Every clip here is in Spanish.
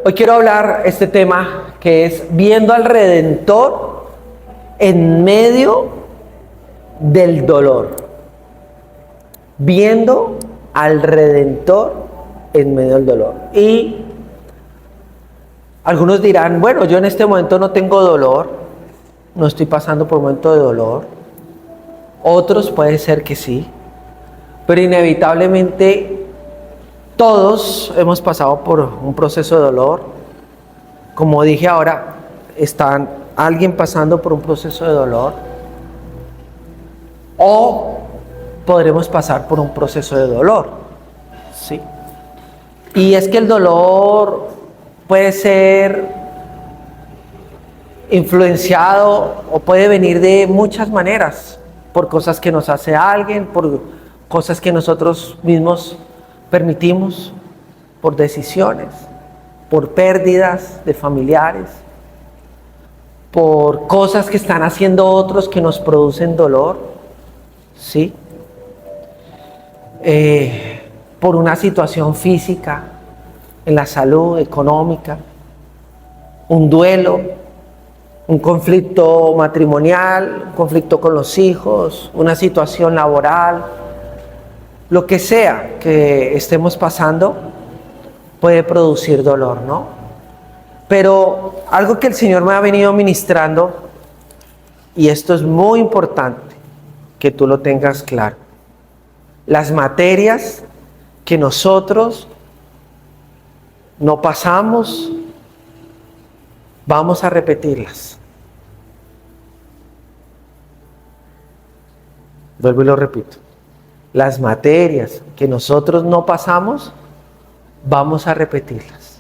Hoy quiero hablar este tema que es viendo al Redentor en medio del dolor. Viendo al Redentor en medio del dolor. Y algunos dirán, bueno, yo en este momento no tengo dolor, no estoy pasando por un momento de dolor. Otros puede ser que sí, pero inevitablemente todos hemos pasado por un proceso de dolor. Como dije ahora, está alguien pasando por un proceso de dolor. O podremos pasar por un proceso de dolor. ¿Sí? Y es que el dolor puede ser influenciado o puede venir de muchas maneras. Por cosas que nos hace alguien, por cosas que nosotros mismos permitimos, por decisiones, por pérdidas de familiares, por cosas que están haciendo otros que nos producen dolor, ¿sí? Por una situación física, en la salud, económica, un duelo, un conflicto matrimonial, un conflicto con los hijos, una situación laboral. Lo que sea que estemos pasando puede producir dolor, ¿no? Pero algo que el Señor me ha venido ministrando, y esto es muy importante que tú lo tengas claro. Las materias que nosotros no pasamos, vamos a repetirlas. Vuelvo y lo repito. Las materias que nosotros no pasamos, vamos a repetirlas.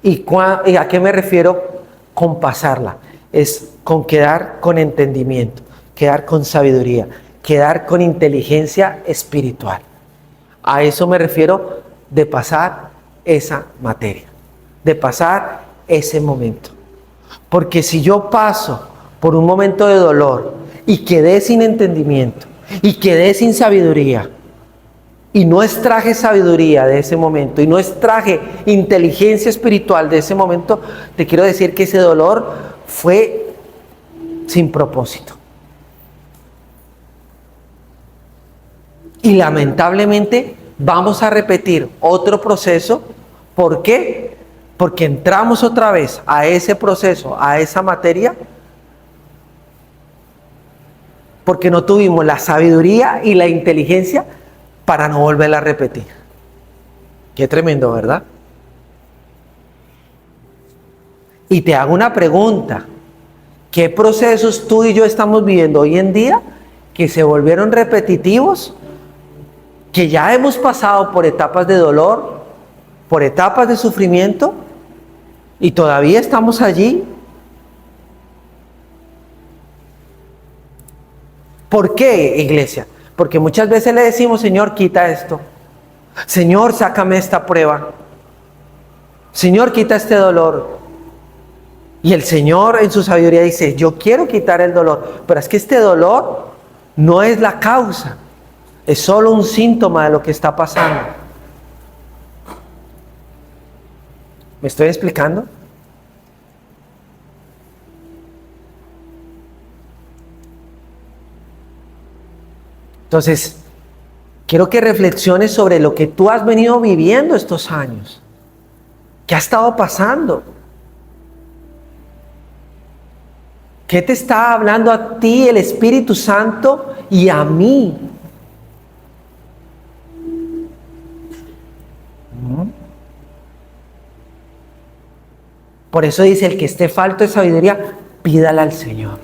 ¿Y a qué me refiero con pasarla? Es con quedar con entendimiento, quedar con sabiduría, quedar con inteligencia espiritual. A eso me refiero de pasar esa materia, de pasar ese momento. Porque si yo paso por un momento de dolor y quedé sin entendimiento, y quedé sin sabiduría, y no extraje sabiduría de ese momento, y no extraje inteligencia espiritual de ese momento, te quiero decir que ese dolor fue sin propósito. Y lamentablemente vamos a repetir otro proceso. ¿Por qué? Porque entramos otra vez a ese proceso, a esa materia, porque no tuvimos la sabiduría y la inteligencia para no volverla a repetir. Qué tremendo, ¿verdad? Y te hago una pregunta. ¿Qué procesos tú y yo estamos viviendo hoy en día que se volvieron repetitivos? Que ya hemos pasado por etapas de dolor, por etapas de sufrimiento, y todavía estamos allí. ¿Por qué, iglesia? Porque muchas veces le decimos, Señor, quita esto. Señor, sácame esta prueba. Señor, quita este dolor. Y el Señor en su sabiduría dice, yo quiero quitar el dolor, pero es que este dolor no es la causa, es solo un síntoma de lo que está pasando. ¿Me estoy explicando? Entonces, quiero que reflexiones sobre lo que tú has venido viviendo estos años. ¿Qué ha estado pasando? ¿Qué te está hablando a ti el Espíritu Santo y a mí? Por eso dice, el que esté falto de sabiduría, pídala al Señor.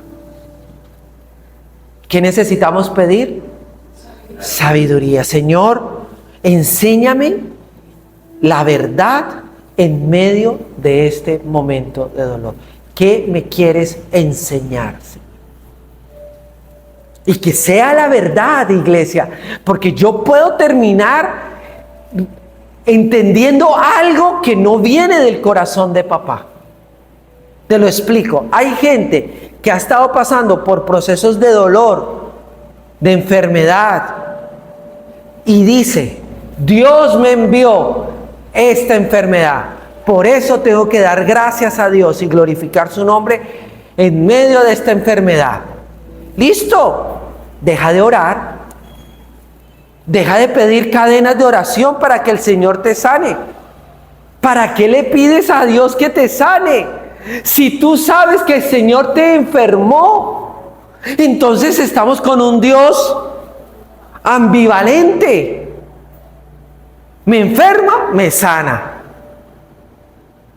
¿Qué necesitamos pedir? Sabiduría. Señor, enséñame la verdad en medio de este momento de dolor. ¿Qué me quieres enseñar? Y que sea la verdad, iglesia, porque yo puedo terminar entendiendo algo que no viene del corazón de papá. Te lo explico. Hay gente que ha estado pasando por procesos de dolor, de enfermedad, y dice, Dios me envió esta enfermedad. Por eso tengo que dar gracias a Dios y glorificar su nombre en medio de esta enfermedad. ¿Listo? Deja de orar. Deja de pedir cadenas de oración para que el Señor te sane. ¿Para qué le pides a Dios que te sane? Si tú sabes que el Señor te enfermó, entonces estamos con un Dios ambivalente. Me enferma, me sana.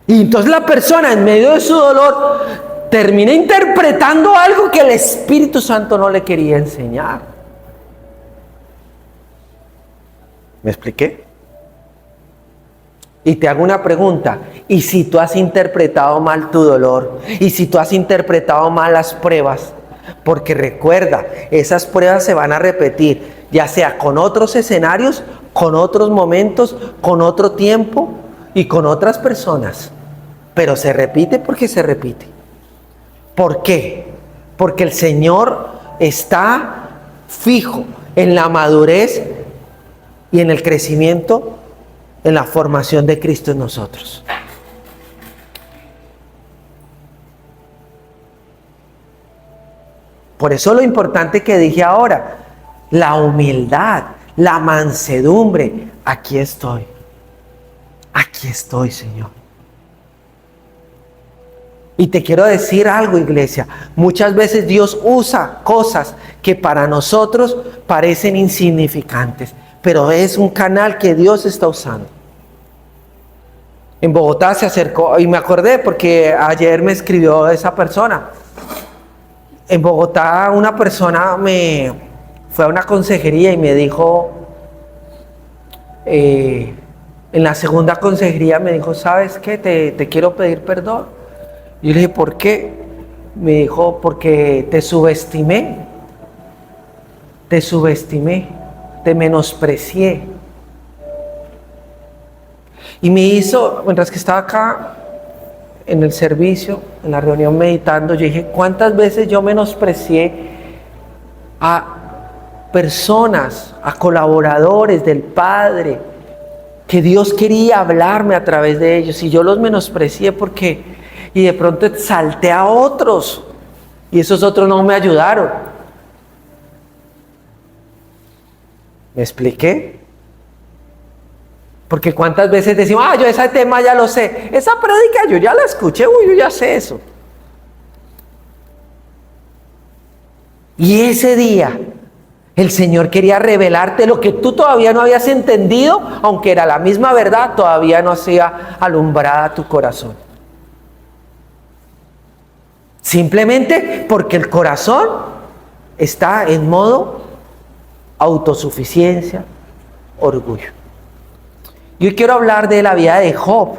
Y entonces la persona en medio de su dolor termina interpretando algo que el Espíritu Santo no le quería enseñar. ¿Me expliqué? Y te hago una pregunta. ¿Y si tú has interpretado mal tu dolor? ¿Y si tú has interpretado mal las pruebas? Porque recuerda, esas pruebas se van a repetir, ya sea con otros escenarios, con otros momentos, con otro tiempo y con otras personas. Pero se repite porque se repite. ¿Por qué? Porque el Señor está fijo en la madurez y en el crecimiento, en la formación de Cristo en nosotros. Por eso lo importante que dije ahora, la humildad, la mansedumbre. Aquí estoy, Señor. Y te quiero decir algo, iglesia. Muchas veces Dios usa cosas que para nosotros parecen insignificantes, pero es un canal que Dios está usando. En Bogotá se acercó, y me acordé porque ayer me escribió esa persona. En Bogotá una persona fue a una consejería y me dijo, en la segunda consejería me dijo, ¿sabes qué? Te quiero pedir perdón. Yo le dije, ¿por qué? Me dijo, porque te subestimé, te menosprecié. Y me hizo, mientras que estaba acá en el servicio, en la reunión meditando, yo dije, ¿cuántas veces yo menosprecié a personas, a colaboradores del Padre, que Dios quería hablarme a través de ellos? Y yo los menosprecié porque... Y de pronto exalté a otros y esos otros no me ayudaron. ¿Me expliqué? Porque cuántas veces decimos, yo ese tema ya lo sé, esa prédica yo ya la escuché, yo ya sé eso. Y ese día el Señor quería revelarte lo que tú todavía no habías entendido, aunque era la misma verdad, todavía no hacía alumbrada tu corazón. Simplemente porque el corazón está en modo autosuficiencia, orgullo. Yo quiero hablar de la vida de Job.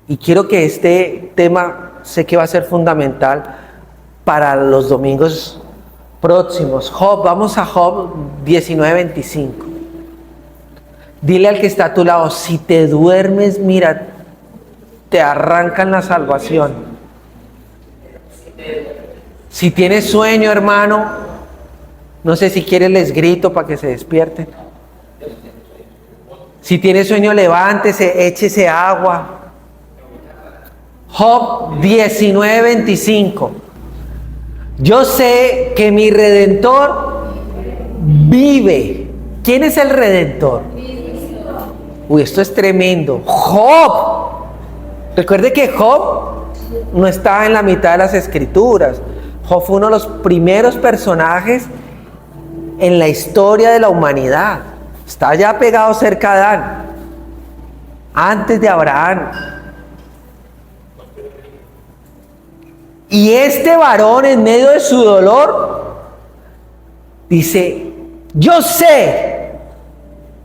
Y quiero que este tema, sé que va a ser fundamental para los domingos próximos. Job, vamos a Job 19:25. Dile al que está a tu lado, si te duermes, mira, te arrancan la salvación. Si tienes sueño, hermano, no sé si quieres les grito para que se despierten. Si tienes sueño, levántese, échese agua. Job 19:25. Yo sé que mi Redentor vive. ¿Quién es el Redentor? Uy, esto es tremendo. Job. Recuerde que Job no está en la mitad de las Escrituras. Job fue uno de los primeros personajes en la historia de la humanidad. Está ya pegado cerca de Adán, antes de Abraham. Y este varón, en medio de su dolor, dice, yo sé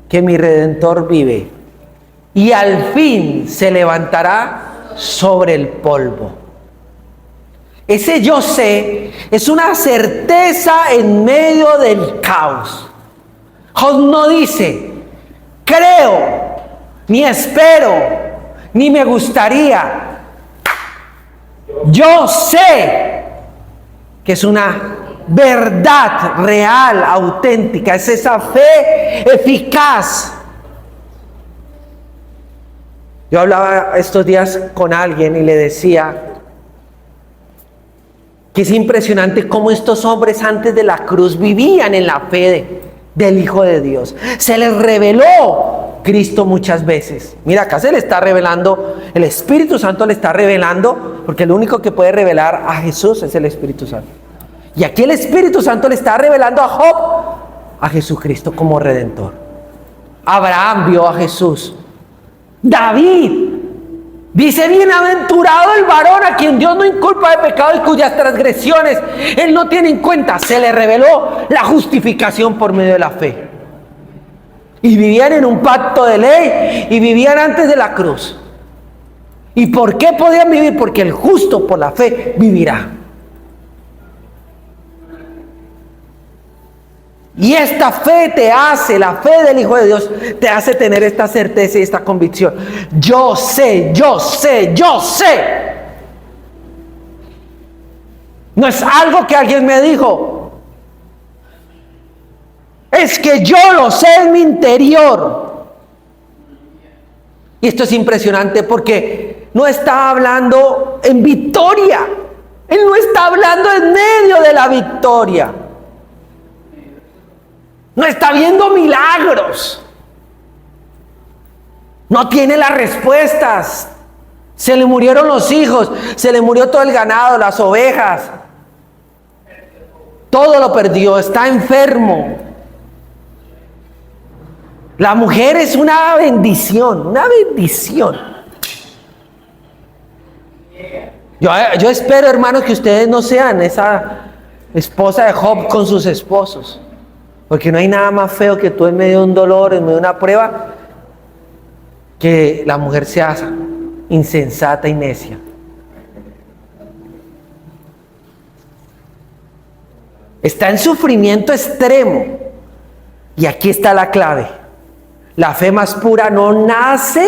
que mi Redentor vive y al fin se levantará sobre el polvo. Ese yo sé es una certeza en medio del caos. Job no dice, creo, ni espero, ni me gustaría. Yo sé que es una verdad real, auténtica. Es esa fe eficaz Yo hablaba estos días con alguien y le decía que es impresionante cómo estos hombres antes de la cruz vivían en la fe del Hijo de Dios. Se les reveló Cristo muchas veces. Mira, acá se le está revelando, el Espíritu Santo le está revelando, porque el único que puede revelar a Jesús es el Espíritu Santo. Y aquí el Espíritu Santo le está revelando a Job a Jesucristo como Redentor. Abraham vio a Jesús. David dice: bienaventurado el varón a quien Dios no inculpa de pecado y cuyas transgresiones Él no tiene en cuenta. Se le reveló la justificación por medio de la fe. Y vivían en un pacto de ley y vivían antes de la cruz. ¿Y por qué podían vivir? Porque el justo por la fe vivirá. Y esta fe te hace, la fe del Hijo de Dios, te hace tener esta certeza y esta convicción. Yo sé, yo sé, yo sé. No es algo que alguien me dijo. Es que yo lo sé en mi interior. Y esto es impresionante porque no está hablando en victoria. Él no está hablando en medio de la victoria. No está viendo milagros. No tiene las respuestas. Se le murieron los hijos, se le murió todo el ganado, las ovejas. Todo lo perdió, está enfermo. La mujer es una bendición, una bendición. Yo espero, hermanos, que ustedes no sean esa esposa de Job con sus esposos. Porque no hay nada más feo que tú en medio de un dolor, en medio de una prueba, que la mujer sea insensata y necia. Está en sufrimiento extremo. Y aquí está la clave. La fe más pura no nace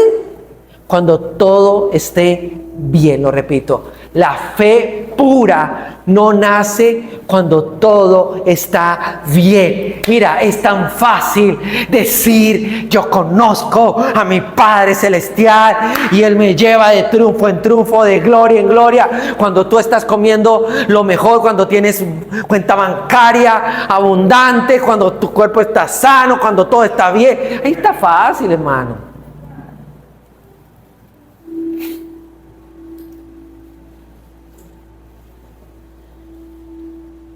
cuando todo esté bien, lo repito. La fe pura no nace cuando todo está bien. Mira, es tan fácil decir: yo conozco a mi Padre Celestial y Él me lleva de triunfo en triunfo, de gloria en gloria. Cuando tú estás comiendo lo mejor, cuando tienes cuenta bancaria abundante, cuando tu cuerpo está sano, cuando todo está bien. Ahí está fácil, hermano.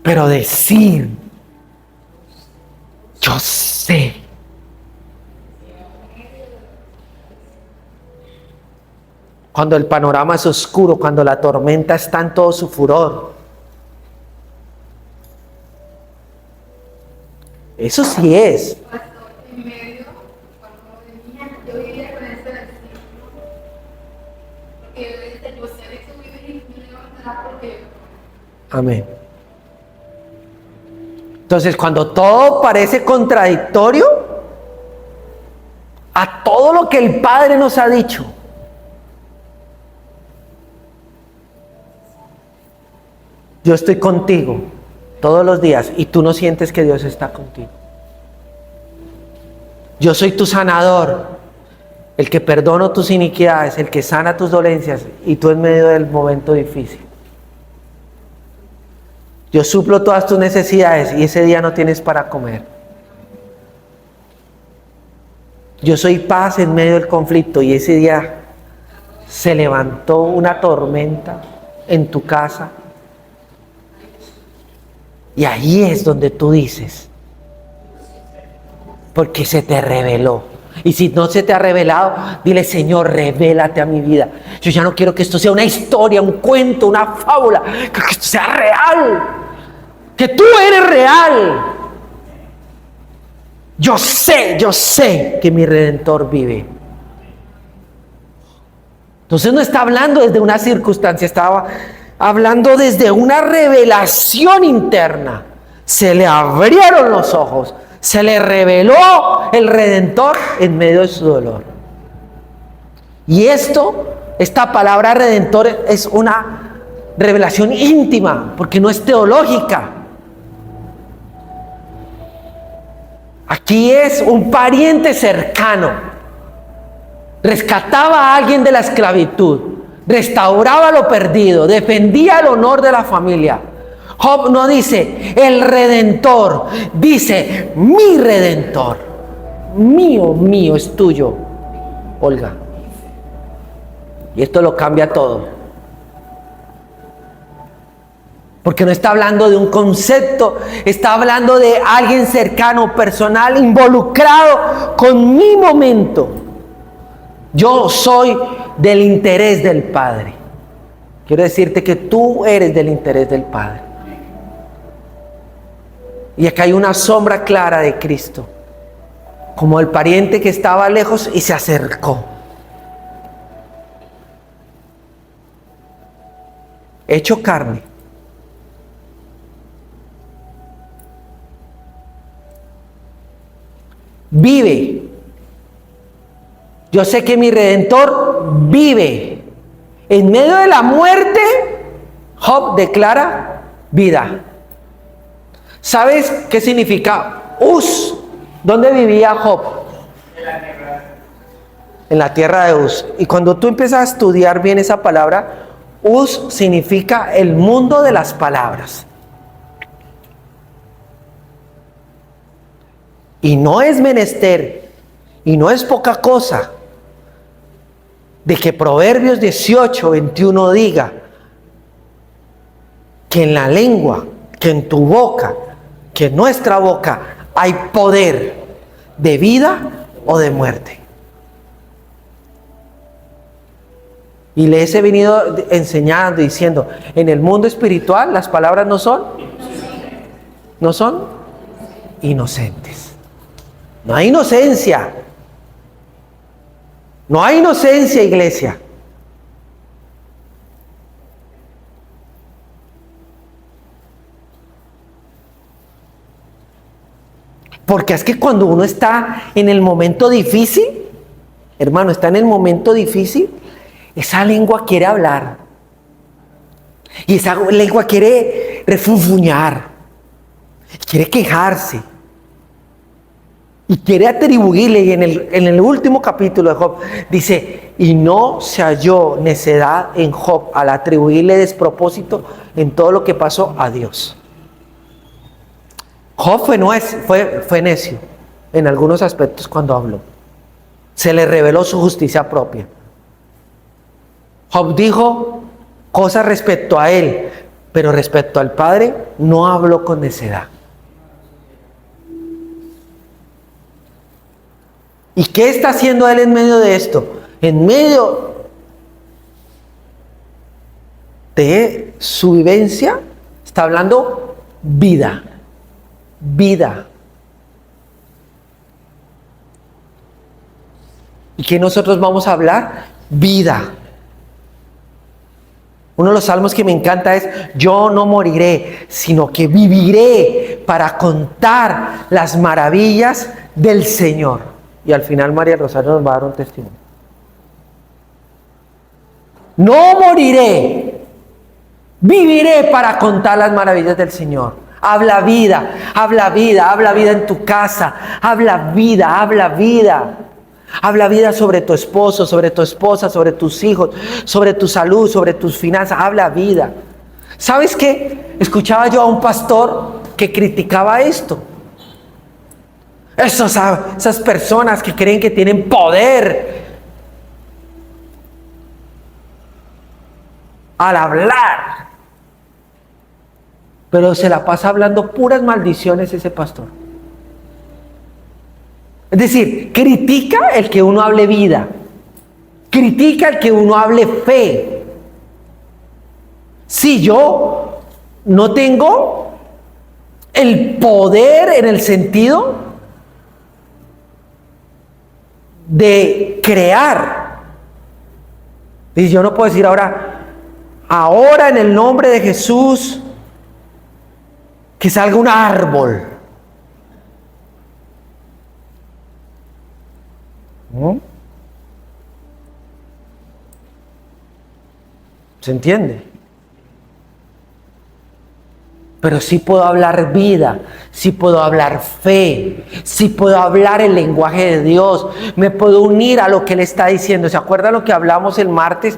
Pero decir: yo sé. Cuando el panorama es oscuro, cuando la tormenta está en todo su furor. Eso sí es. En medio, cuando venía, yo vivía con ese versículo. Porque yo decía: yo sé que tú vives y me levantarás porque. Amén. Entonces, cuando todo parece contradictorio a todo lo que el Padre nos ha dicho, yo estoy contigo todos los días y tú no sientes que Dios está contigo. Yo soy tu sanador, el que perdono tus iniquidades, el que sana tus dolencias, y tú en medio del momento difícil. Yo suplo todas tus necesidades y ese día no tienes para comer. Yo soy paz en medio del conflicto y ese día se levantó una tormenta en tu casa. Y ahí es donde tú dices: porque se te reveló. Y si no se te ha revelado, dile: Señor, revélate a mi vida. Yo ya no quiero que esto sea una historia, un cuento, una fábula. Que esto sea real. Que tú eres real. Yo sé que mi Redentor vive. Entonces no está hablando desde una circunstancia, estaba hablando desde una revelación interna. Se le abrieron los ojos, se le reveló el Redentor en medio de su dolor. Y esta palabra Redentor es una revelación íntima, porque no es teológica. Aquí es un pariente cercano. rescataba a alguien de la esclavitud, restauraba lo perdido, defendía el honor de la familia. Job no dice el redentor, dice mi redentor. Mío, mío, es tuyo, Olga. Y esto lo cambia todo. Porque no está hablando de un concepto, está hablando de alguien cercano, personal, involucrado con mi momento. Yo soy del interés del Padre. Quiero decirte que tú eres del interés del Padre. Y acá hay una sombra clara de Cristo, como el pariente que estaba lejos y se acercó. Hecho carne. Vive. Yo sé que mi Redentor vive. En medio de la muerte, Job declara vida. ¿Sabes qué significa Uz? ¿Dónde vivía Job? En la tierra de Uz. Y cuando tú empiezas a estudiar bien esa palabra, Uz significa el mundo de las palabras. Y no es menester, y no es poca cosa, de que Proverbios 18:21 diga que en la lengua, que en tu boca, que en nuestra boca hay poder de vida o de muerte. Y les he venido enseñando, diciendo, en el mundo espiritual las palabras no son inocentes. No hay inocencia. No hay inocencia, iglesia. Porque es que cuando uno está en el momento difícil, hermano, está en el momento difícil, esa lengua quiere hablar. Y esa lengua quiere refunfuñar. Quiere quejarse. Y quiere atribuirle, y en el último capítulo de Job dice, y no se halló necedad en Job al atribuirle despropósito en todo lo que pasó a Dios. Job fue necio en algunos aspectos cuando habló. Se le reveló su justicia propia. Job dijo cosas respecto a él, pero respecto al Padre no habló con necedad. ¿Y qué está haciendo él en medio de esto? En medio de su vivencia, está hablando vida. Vida. ¿Y qué nosotros vamos a hablar? Vida. Uno de los salmos que me encanta es, yo no moriré, sino que viviré para contar las maravillas del Señor. Y al final María Rosario nos va a dar un testimonio. No moriré, viviré para contar las maravillas del Señor. Habla vida, habla vida, habla vida en tu casa, habla vida, habla vida. Habla vida sobre tu esposo, sobre tu esposa, sobre tus hijos, sobre tu salud, sobre tus finanzas. Habla vida. ¿Sabes qué? Escuchaba yo a un pastor que criticaba esto. Esas personas que creen que tienen poder al hablar, pero se la pasa hablando puras maldiciones ese pastor. Es decir, critica el que uno hable vida, critica el que uno hable fe. Si yo no tengo el poder en el sentido de crear, y yo no puedo decir ahora en el nombre de Jesús que salga un árbol. ¿No? ¿Se entiende? pero sí puedo hablar vida, sí puedo hablar fe, sí puedo hablar el lenguaje de Dios, me puedo unir a lo que Él está diciendo. ¿Se acuerdan lo que hablamos el martes?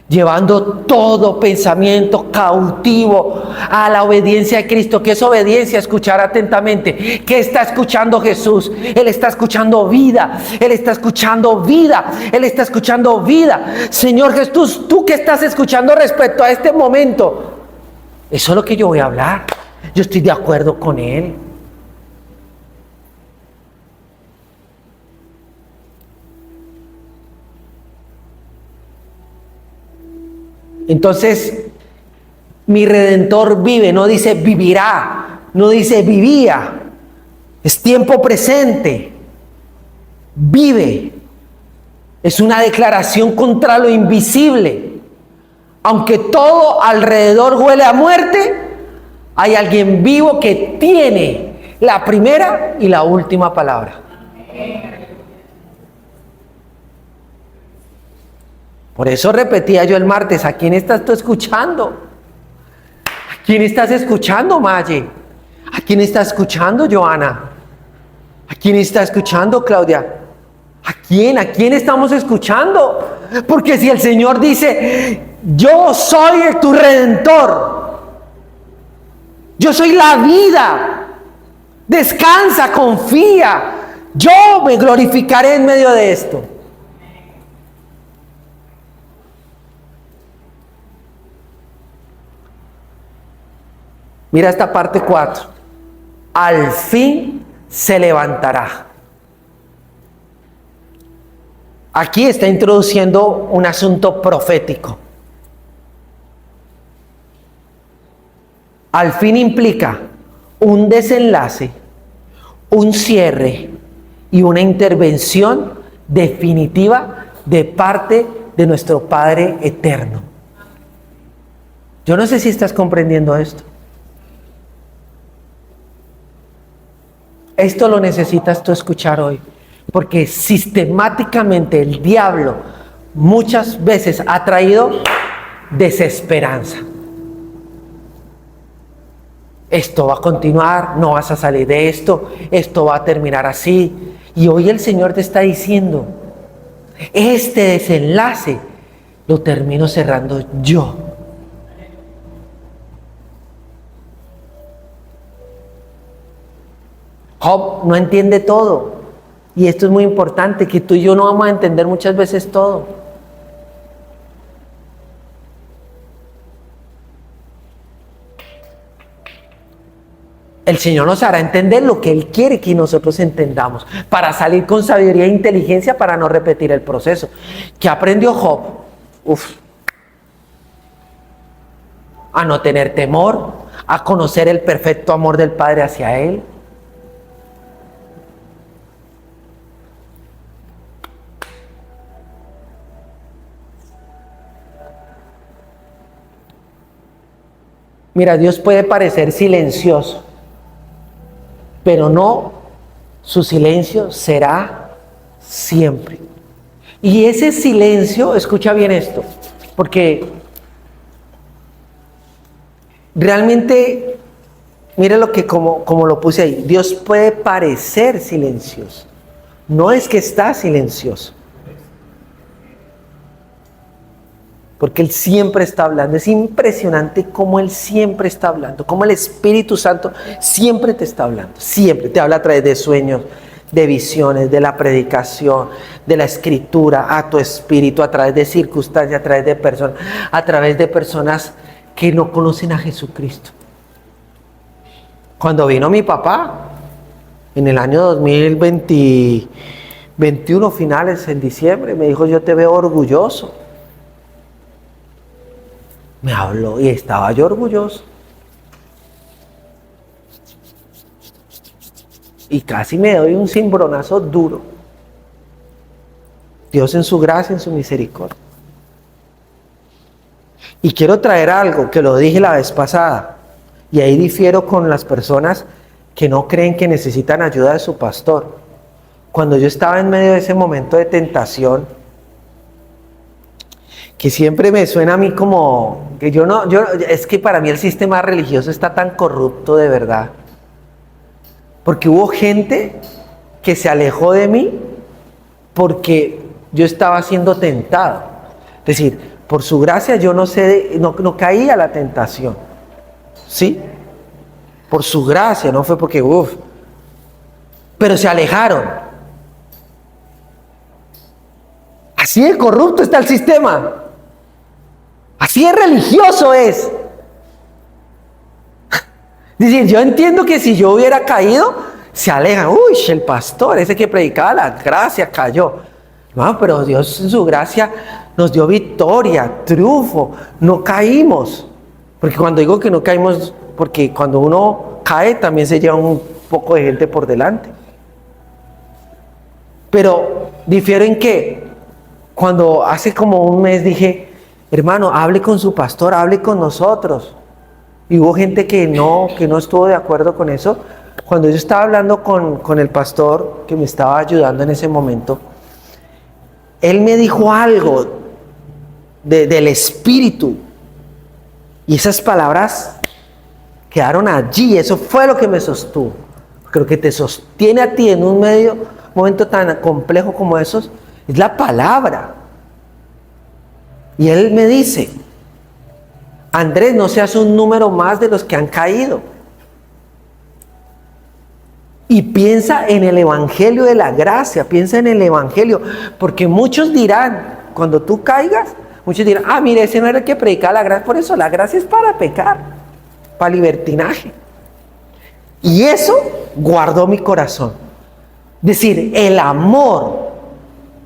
Llevando todo pensamiento cautivo a la obediencia de Cristo. ¿Qué es obediencia? Escuchar atentamente. ¿Qué está escuchando Jesús? Él está escuchando vida. Él está escuchando vida. Él está escuchando vida. Señor Jesús, ¿tú qué estás escuchando respecto a este momento? Eso es lo que yo voy a hablar. Yo estoy de acuerdo con Él. Entonces, mi Redentor vive, no dice vivirá, no dice vivía, es tiempo presente, vive. Es una declaración contra lo invisible. Aunque todo alrededor huele a muerte, hay alguien vivo que tiene la primera y la última palabra. Por eso repetía yo el martes, ¿a quién estás tú escuchando? ¿A quién estás escuchando, Maye? ¿A quién está escuchando, Joana? ¿A quién está escuchando, Claudia? ¿A quién estamos escuchando? Porque si el Señor dice, yo soy tu Redentor, yo soy la vida, descansa, confía, yo me glorificaré en medio de esto. Mira esta parte 4. Al fin se levantará. Aquí está introduciendo un asunto profético. Al fin implica un desenlace, un cierre y una intervención definitiva de parte de nuestro Padre eterno. Yo no sé si estás comprendiendo esto. Esto lo necesitas tú escuchar hoy, porque sistemáticamente el diablo muchas veces ha traído desesperanza. Esto va a continuar, no vas a salir de esto, esto va a terminar así. Y hoy el Señor te está diciendo, este desenlace lo termino cerrando yo. Job no entiende todo. Y esto es muy importante, que tú y yo no vamos a entender muchas veces todo. El Señor nos hará entender lo que Él quiere que nosotros entendamos, para salir con sabiduría e inteligencia, para no repetir el proceso. ¿Qué aprendió Job? A no tener temor, a conocer el perfecto amor del Padre hacia Él. Mira, Dios puede parecer silencioso, pero no, su silencio será siempre. Y ese silencio, escucha bien esto, porque realmente, mire lo que como lo puse ahí, Dios puede parecer silencioso, no es que está silencioso. Porque Él siempre está hablando. Es impresionante cómo Él siempre está hablando, cómo el Espíritu Santo siempre te está hablando. Siempre te habla a través de sueños, de visiones, de la predicación, de la escritura, a tu espíritu, a través de circunstancias, a través de personas que no conocen a Jesucristo. Cuando vino mi papá, en el año 2021, finales, en diciembre, me dijo, yo te veo orgulloso. Me habló y estaba yo orgulloso. Y casi me doy un cimbronazo duro. Dios en su gracia, en su misericordia. Y quiero traer algo que lo dije la vez pasada. Y ahí difiero con las personas que no creen que necesitan ayuda de su pastor. Cuando yo estaba en medio de ese momento de tentación, que siempre me suena a mí como que es que para mí el sistema religioso está tan corrupto de verdad. Porque hubo gente que se alejó de mí porque yo estaba siendo tentado. Es decir, por su gracia yo no caí a la tentación. ¿Sí? Por su gracia, no fue porque, pero se alejaron. Así de corrupto está el sistema. Así de religioso es. Es decir, yo entiendo que si yo hubiera caído, se alejan. Uy, el pastor, ese que predicaba la gracia, cayó. No, pero Dios en su gracia nos dio victoria, triunfo. No caímos. Porque cuando digo que no caímos, porque cuando uno cae también se lleva un poco de gente por delante. Pero difiero en que cuando hace como un mes dije, hermano, hable con su pastor, hable con nosotros. Y hubo gente que no estuvo de acuerdo con eso. Cuando yo estaba hablando con el pastor que me estaba ayudando en ese momento, él me dijo algo del Espíritu. Y esas palabras quedaron allí. Eso fue lo que me sostuvo. Creo que te sostiene a ti en un momento tan complejo como esos. Es la palabra. Y él me dice, Andrés, no seas un número más de los que han caído. Y piensa en el evangelio de la gracia, piensa en el evangelio, porque muchos dirán, cuando tú caigas, muchos dirán, mire, ese no era el que predicaba la gracia, por eso la gracia es para pecar, para libertinaje. Y eso guardó mi corazón. Es decir, el amor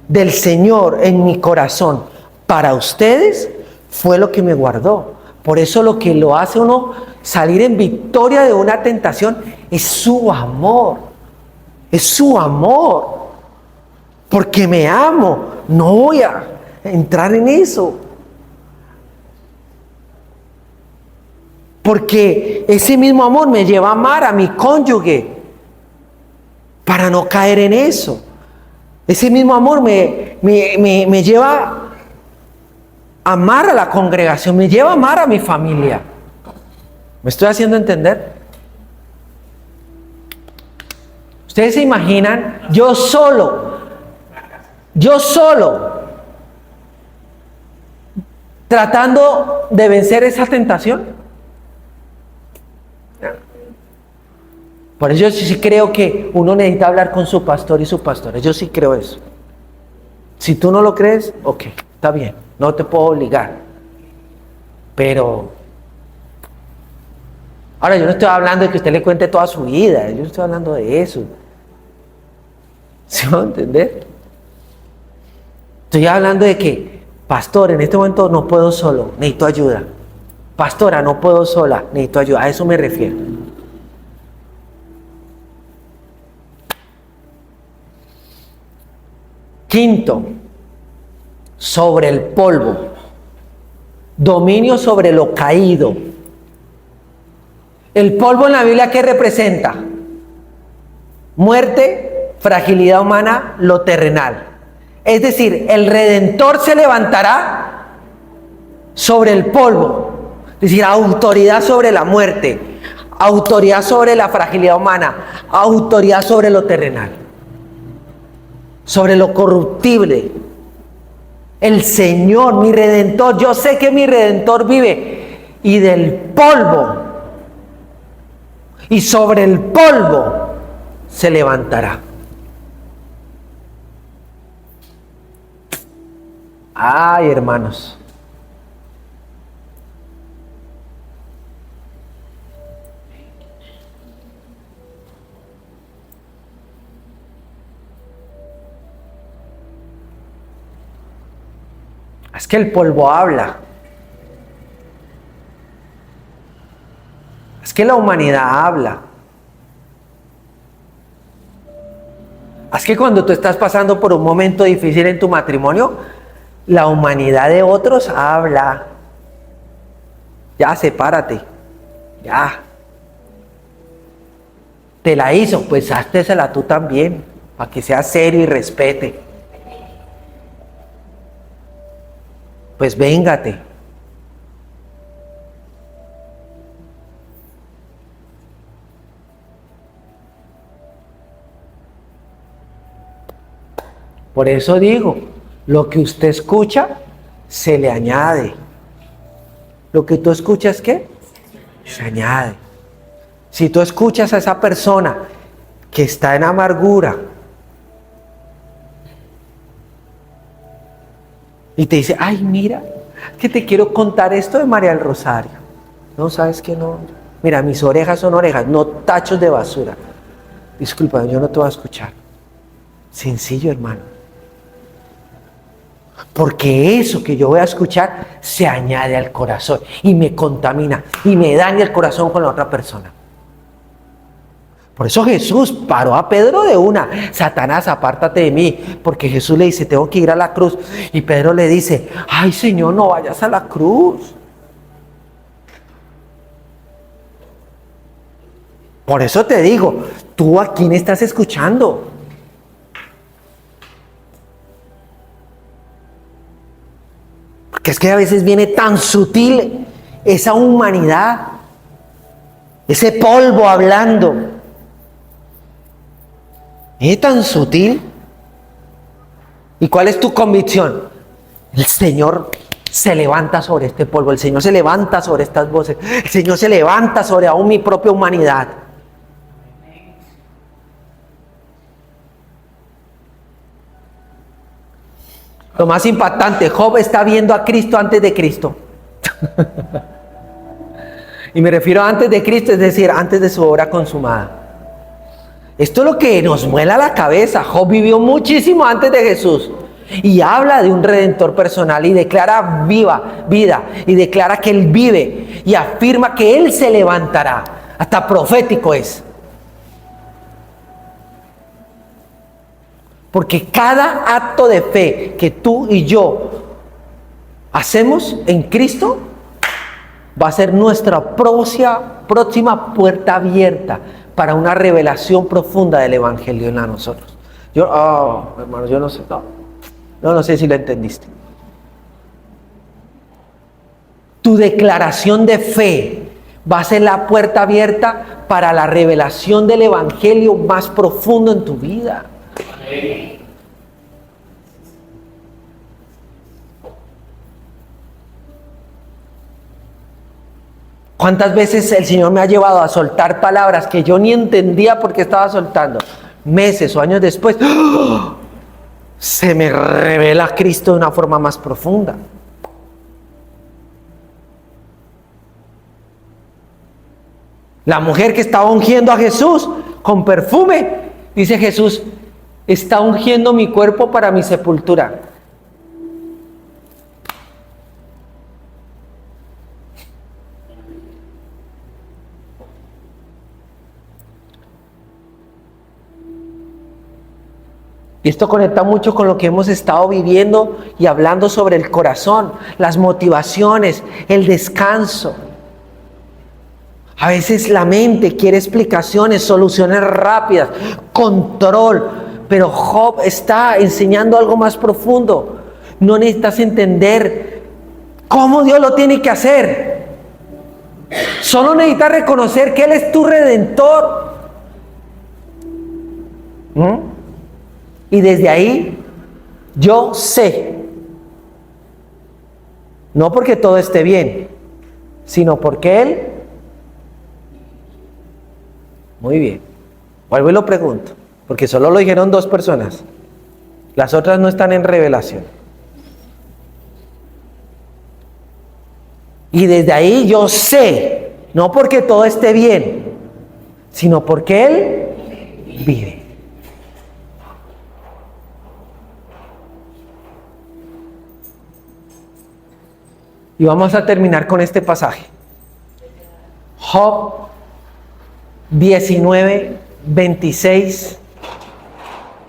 del Señor en mi corazón para ustedes fue lo que me guardó. Por eso lo que lo hace uno salir en victoria de una tentación es su amor. Es su amor. Porque me amo. No voy a entrar en eso. Porque ese mismo amor me lleva a amar a mi cónyuge. Para no caer en eso. Ese mismo amor me lleva a amar a la congregación, me lleva a amar a mi familia. ¿Me estoy haciendo entender? Ustedes se imaginan, yo solo, tratando de vencer esa tentación. Por eso yo sí creo que uno necesita hablar con su pastor y su pastora. Yo sí creo eso. Si tú no lo crees, ok, está bien, no te puedo obligar. Pero ahora yo no estoy hablando de que usted le cuente toda su vida, yo no estoy hablando de eso. ¿Sí me va a entender? Estoy hablando de que, pastor, en este momento no puedo solo, necesito ayuda. Pastora, no puedo sola, necesito ayuda. A eso me refiero. Quinto, sobre el polvo. Dominio sobre lo caído. El polvo en la Biblia, ¿qué representa? Muerte, fragilidad humana, lo terrenal. Es decir, el Redentor se levantará sobre el polvo. Es decir, autoridad sobre la muerte, autoridad sobre la fragilidad humana, autoridad sobre lo terrenal, sobre lo corruptible. El Señor, mi Redentor, yo sé que mi Redentor vive, y del polvo, y sobre el polvo se levantará. Ay, hermanos. Es que el polvo habla. Es que la humanidad habla. Es que cuando tú estás pasando por un momento difícil en tu matrimonio, la humanidad de otros habla. Ya, sepárate. Ya. Te la hizo, pues háztesela tú también, para que sea serio y respete. pues véngate. Por eso digo, lo que usted escucha, se le añade. Lo que tú escuchas, ¿qué? Se añade. Si tú escuchas a esa persona que está en amargura y te dice, ay, mira, que te quiero contar esto de María del Rosario. No, ¿sabes qué? No. Mira, mis orejas son orejas, no tachos de basura. Disculpa, yo no te voy a escuchar. Sencillo, hermano. Porque eso que yo voy a escuchar se añade al corazón y me contamina y me daña el corazón con la otra persona. Por eso Jesús paró a Pedro de una. Satanás, apártate de mí. Porque Jesús le dice, tengo que ir a la cruz. Y Pedro le dice, ay, Señor, no vayas a la cruz. Por eso te digo, ¿tú a quién estás escuchando? Porque es que a veces viene tan sutil esa humanidad, ese polvo hablando. Es tan sutil. ¿Y cuál es tu convicción? El Señor se levanta sobre este polvo, el Señor se levanta sobre estas voces, el Señor se levanta sobre aún mi propia humanidad. Lo más impactante, Job está viendo a Cristo antes de Cristo. Y me refiero a antes de Cristo, es decir, antes de su obra consumada. Esto es lo que nos muela la cabeza. Job vivió muchísimo antes de Jesús. Y habla de un redentor personal y declara vida y declara que Él vive y afirma que Él se levantará. Hasta profético es. Porque cada acto de fe que tú y yo hacemos en Cristo va a ser nuestra próxima puerta abierta para una revelación profunda del Evangelio en nosotros. Hermano, yo no sé, no sé si lo entendiste. Tu declaración de fe va a ser la puerta abierta para la revelación del Evangelio más profundo en tu vida. ¿Cuántas veces el Señor me ha llevado a soltar palabras que yo ni entendía por qué estaba soltando? Meses o años después, ¡oh!, se me revela Cristo de una forma más profunda. La mujer que estaba ungiendo a Jesús con perfume, dice Jesús, está ungiendo mi cuerpo para mi sepultura. Y esto conecta mucho con lo que hemos estado viviendo y hablando sobre el corazón, las motivaciones, el descanso. A veces la mente quiere explicaciones, soluciones rápidas, control, pero Job está enseñando algo más profundo. No necesitas entender cómo Dios lo tiene que hacer. Solo necesitas reconocer que Él es tu redentor. Y desde ahí, yo sé, no porque todo esté bien, sino porque Él, muy bien, vuelvo y lo pregunto, porque solo lo dijeron 2 personas, las otras no están en revelación. Y desde ahí yo sé, no porque todo esté bien, sino porque Él vive. Y vamos a terminar con este pasaje. Job 19, 26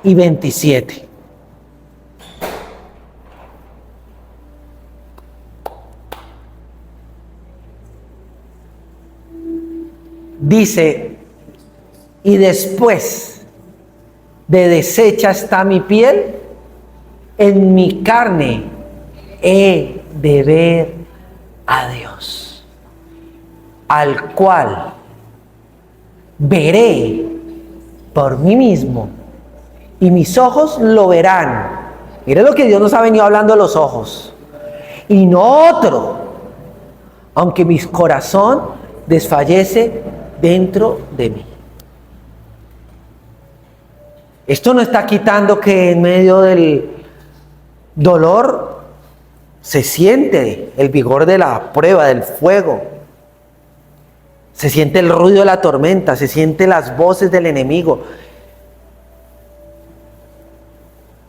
y 27. Dice, y después de deshecha está mi piel, en mi carne he de ver a Dios, al cual veré por mí mismo y mis ojos lo verán. Mire lo que Dios nos ha venido hablando de los ojos. Y no otro, aunque mi corazón desfallece dentro de mí. Esto no está quitando que en medio del dolor se siente el vigor de la prueba, del fuego. Se siente el ruido de la tormenta, se siente las voces del enemigo.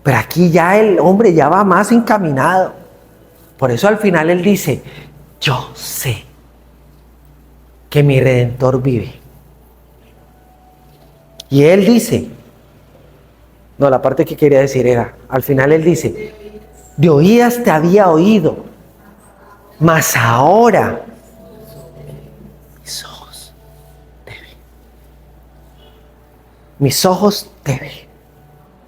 Pero aquí ya el hombre ya va más encaminado. Por eso al final él dice, yo sé que mi Redentor vive. Y él dice, no, la parte que quería decir era, al final él dice, de oídas te había oído, mas ahora mis ojos te ven. Mis ojos te ven.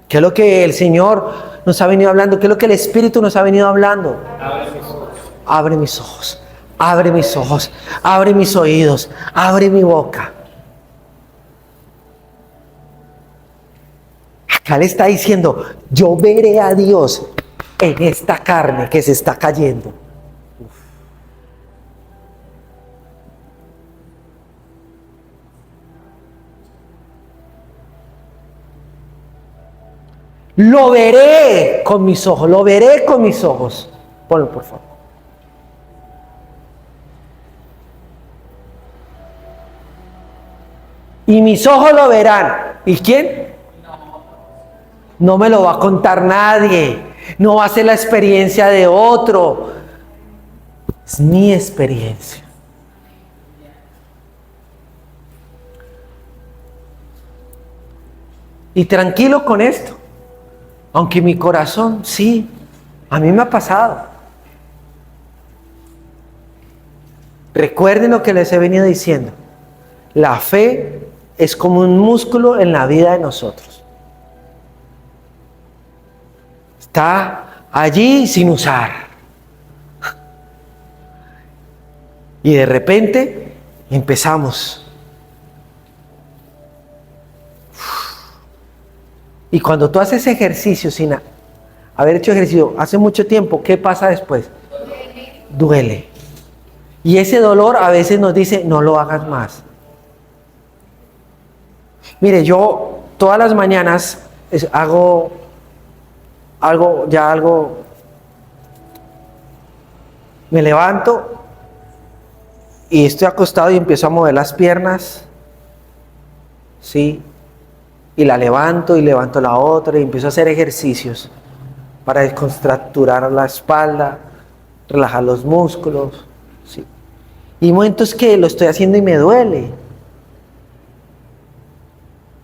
¿Qué es lo que el Señor nos ha venido hablando? ¿Qué es lo que el Espíritu nos ha venido hablando? Abre mis ojos, abre mis ojos, abre mis oídos, abre mi boca. Acá le está diciendo, yo veré a Dios en esta carne que se está cayendo. Lo veré con mis ojos, lo veré con mis ojos. Ponlo, por favor. Y mis ojos lo verán. ¿Y quién? No me lo va a contar nadie. No va a ser la experiencia de otro. Es mi experiencia. Y tranquilo con esto. Aunque mi corazón, sí, a mí me ha pasado. Recuerden lo que les he venido diciendo. La fe es como un músculo en la vida de nosotros. Está allí sin usar. Y de repente empezamos. Y cuando tú haces ejercicio sin haber hecho ejercicio hace mucho tiempo, ¿qué pasa después? Duele. Y ese dolor a veces nos dice, no lo hagas más. Mire, yo todas las mañanas hago algo, me levanto y estoy acostado y empiezo a mover las piernas, ¿sí? Y la levanto y levanto la otra y empiezo a hacer ejercicios para descontracturar la espalda, relajar los músculos, ¿sí? Y hay momentos que lo estoy haciendo y me duele.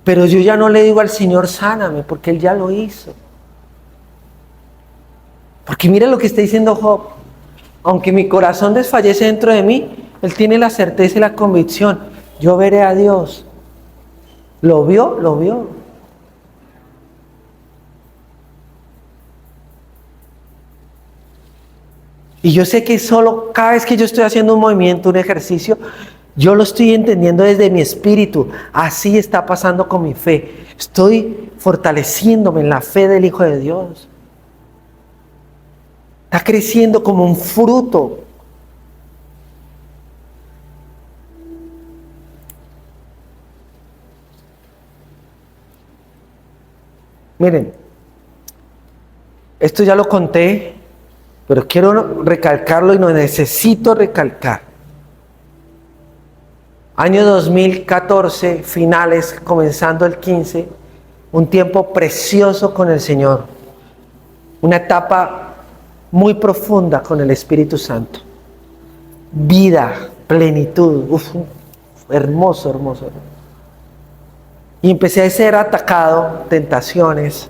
Pero yo ya no le digo al Señor, sáname, porque Él ya lo hizo. Porque mira lo que está diciendo Job. Aunque mi corazón desfallece dentro de mí, Él tiene la certeza y la convicción. Yo veré a Dios. ¿Lo vio? Lo vio. Y yo sé que solo cada vez que yo estoy haciendo un movimiento, un ejercicio, yo lo estoy entendiendo desde mi espíritu. Así está pasando con mi fe. Estoy fortaleciéndome en la fe del Hijo de Dios. Está creciendo como un fruto. Miren, esto ya lo conté, pero quiero recalcarlo y lo necesito recalcar. Año 2014, finales, comenzando el 15, un tiempo precioso con el Señor. Una etapa muy profunda con el Espíritu Santo. Vida, plenitud, hermoso, hermoso. Y empecé a ser atacado, tentaciones.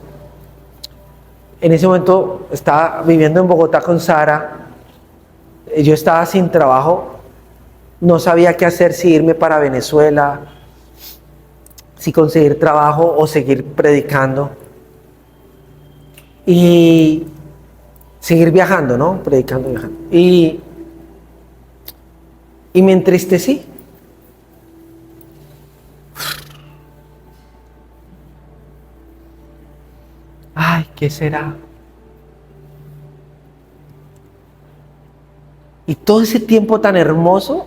En ese momento estaba viviendo en Bogotá con Sara. Yo estaba sin trabajo. No sabía qué hacer, si irme para Venezuela, si conseguir trabajo o seguir predicando. Y seguir viajando, ¿no? Predicando, viajando. Y me entristecí. Ay, ¿qué será? Y todo ese tiempo tan hermoso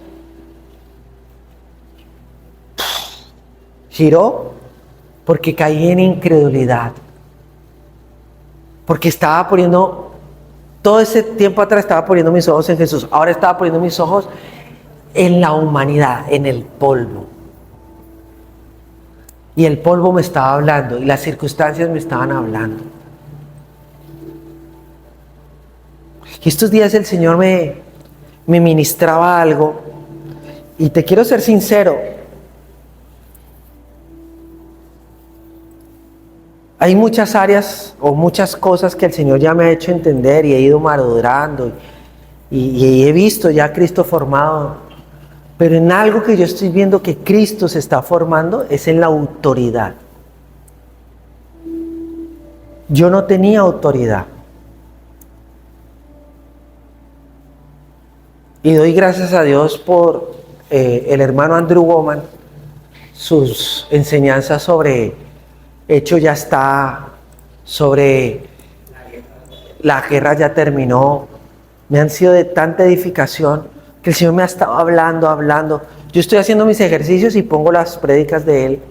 giró porque caí en incredulidad. Porque estaba poniendo, todo ese tiempo atrás estaba poniendo mis ojos en Jesús. Ahora estaba poniendo mis ojos en la humanidad, en el polvo. Y el polvo me estaba hablando y las circunstancias me estaban hablando. Y estos días el Señor me ministraba algo. Y te quiero ser sincero. Hay muchas áreas o muchas cosas que el Señor ya me ha hecho entender y he ido madurando y he visto ya a Cristo formado. Pero en algo que yo estoy viendo que Cristo se está formando es en la autoridad. Yo no tenía autoridad. Y doy gracias a Dios por el hermano Andrew Womack, sus enseñanzas sobre hecho ya está, sobre la guerra ya terminó. Me han sido de tanta edificación que el Señor me ha estado hablando. Yo estoy haciendo mis ejercicios y pongo las prédicas de Él.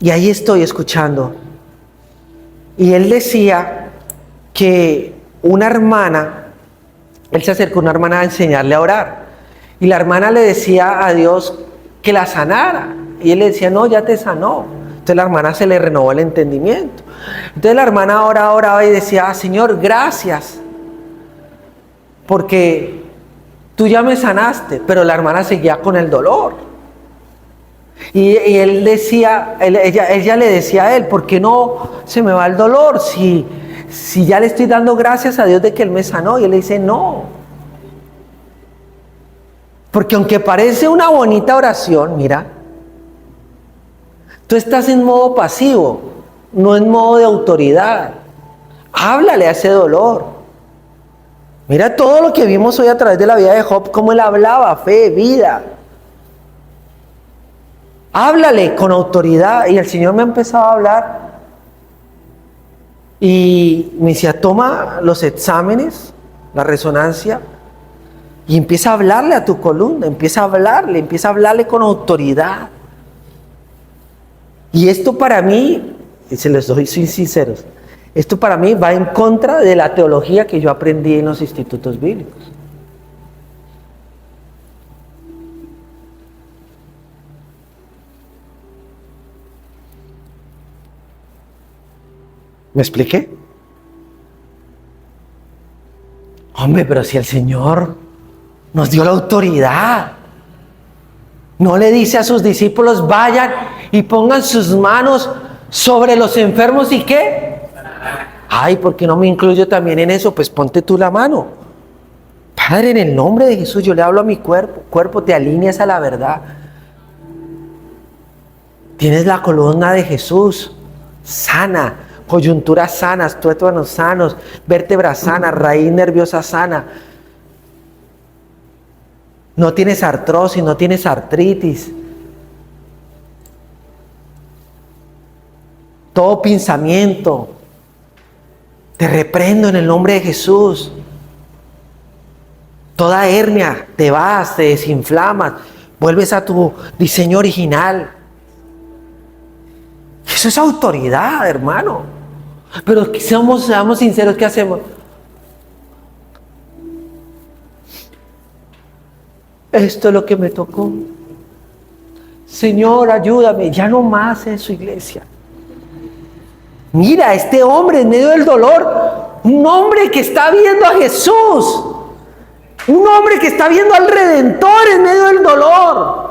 Y ahí estoy escuchando. Y Él decía que una hermana, Él se acercó a una hermana a enseñarle a orar. Y la hermana le decía a Dios que la sanara. Y Él le decía, no, ya te sanó. Entonces la hermana se le renovó el entendimiento. Entonces la hermana oraba y decía, Señor, gracias. Porque tú ya me sanaste, pero la hermana seguía con el dolor. Y él decía, ella le decía a él, ¿por qué no se me va el dolor? Si ya le estoy dando gracias a Dios de que Él me sanó. Y él le dice, no. Porque aunque parece una bonita oración, mira, tú estás en modo pasivo, no en modo de autoridad. Háblale a ese dolor. Mira todo lo que vimos hoy a través de la vida de Job, cómo él hablaba, fe, vida. Háblale con autoridad. Y el Señor me ha empezado a hablar. Y me decía, toma los exámenes, la resonancia, y empieza a hablarle a tu columna, empieza a hablarle con autoridad. Y esto para mí, y se les doy sinceros, esto para mí va en contra de la teología que yo aprendí en los institutos bíblicos. ¿Me expliqué? Hombre, pero si el Señor nos dio la autoridad, no le dice a sus discípulos, vayan y pongan sus manos sobre los enfermos y ¿qué? Ay, ¿por qué no me incluyo también en eso? Pues ponte tú la mano. Padre, en el nombre de Jesús yo le hablo a mi cuerpo, te alineas a la verdad. Tienes la columna de Jesús sana, coyunturas sanas, tuétanos sanos, vértebras sanas, raíz nerviosa sana. No tienes artrosis, no tienes artritis. Todo pensamiento, te reprendo en el nombre de Jesús. Toda hernia, te vas, te desinflamas, vuelves a tu diseño original. Eso es autoridad, hermano. Pero seamos sinceros, ¿qué hacemos? Esto es lo que me tocó. Señor, ayúdame. Ya no más en su iglesia. Mira, este hombre en medio del dolor, un hombre que está viendo a Jesús, un hombre que está viendo al Redentor en medio del dolor.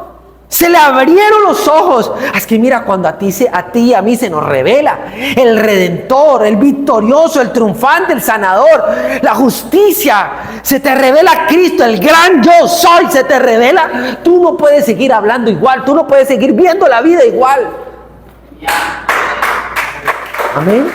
Se le abrieron los ojos. Es que mira, cuando a ti y a mí se nos revela el Redentor, el victorioso, el triunfante, el sanador, la justicia, se te revela Cristo, el gran yo soy, se te revela. Tú no puedes seguir hablando igual, tú no puedes seguir viendo la vida igual. Amén.